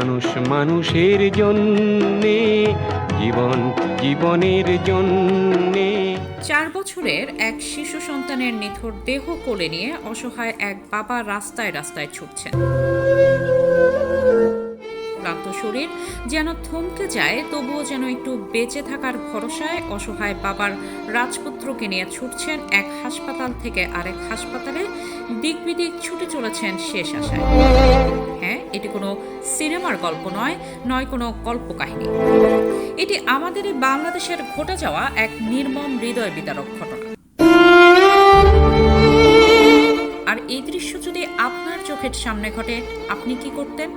মানুষ মানুষের জন্যে, জীবন জীবনের জন্যে। 4 বছরের এক শিশু সন্তানের নিথর দেহ কোলে নিয়ে অসহায় এক বাবা রাস্তায় রাস্তায় ছুটছেন। ক্লান্ত শরীর যেন থমকে যায়, তবুও যেন একটু বেঁচে থাকার ভরসায় অসহায় বাবার রাজপুত্রকে নিয়ে ছুটছেন এক হাসপাতাল থেকে আরেক হাসপাতালে, দিক বিদিক ছুটে চলেছেন শেষ আশায়। হ্যাঁ, এটি কোনো সিনেমার গল্প নয় কোনো কল্পকাহিনী। এটি আমাদের এই বাংলাদেশের ঘটে যাওয়া এক নির্মম হৃদয় বিদারক ঘটনা। আর এই দৃশ্য যদি আপনার চোখের সামনে ঘটে, আপনি কি করতেন?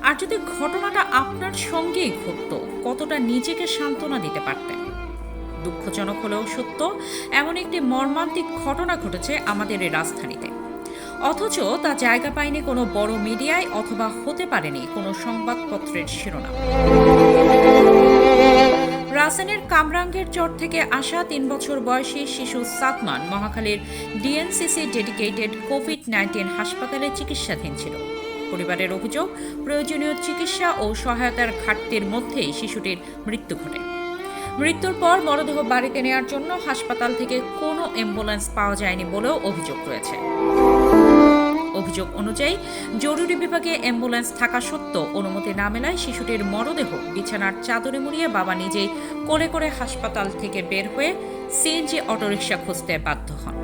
আর যদি ঘটনাটা আপনার সঙ্গেই ঘটতো, কতটা নিজেকে সান্ত্বনা দিতে পারতেন? দুঃখজনক হলেও সত্য, এমন একটি মর্মান্তিক ঘটনা ঘটেছে আমাদের এই রাজধানীতে, অথচ তা জায়গা পায়নি কোনো বড় মিডিয়ায়, অথবা হতে পারেনি কোনো সংবাদপত্রের শিরোনাম। রাজধানীর কামরাঙ্গের চর থেকে আসা 3 বছর বয়সী শিশু সাদমান মহাখালীর ডিএনসিসি ডেডিকেটেড কোভিড-19 হাসপাতালে চিকিৎসাধীন ছিল। পরিবারের অভিযোগ, প্রয়োজনীয় চিকিৎসা ও সহায়তার ঘাটতির মধ্যেই শিশুটির মৃত্যু ঘটে। মৃত্যুর পর মরদেহ বাড়িতে নেওয়ার জন্য হাসপাতাল থেকে কোনো অ্যাম্বুলেন্স পাওয়া যায়নি বলেও অভিযোগ রয়েছে। অভিযোগ অনুযায়ী জরুরি বিভাগে অ্যাম্বুলেন্স থাকা সত্ত্বেও অনুমতি না মেলায় শিশুটির মরদেহ বিছানার চাদরে মুড়িয়ে বাবা নিজেই কোলে করে হাসপাতাল থেকে বের হয়ে সিএনজি অটোরিকশা খুঁজতে বাধ্য হন।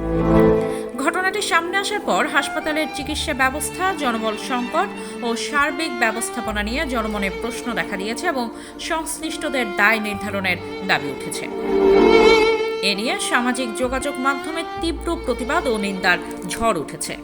ঘটনাটি সামনে আসার পর হাসপাতালের চিকিৎসা ব্যবস্থা, জনবল সংকট ও সার্বিক ব্যবস্থাপনা নিয়ে জনমনে প্রশ্ন দেখা দিয়েছে এবং সংশ্লিষ্টদের দায় নির্ধারণের দাবি উঠেছে। এ নিয়ে সামাজিক যোগাযোগ মাধ্যমে তীব্র প্রতিবাদ ও নিন্দার ঝড় উঠেছে।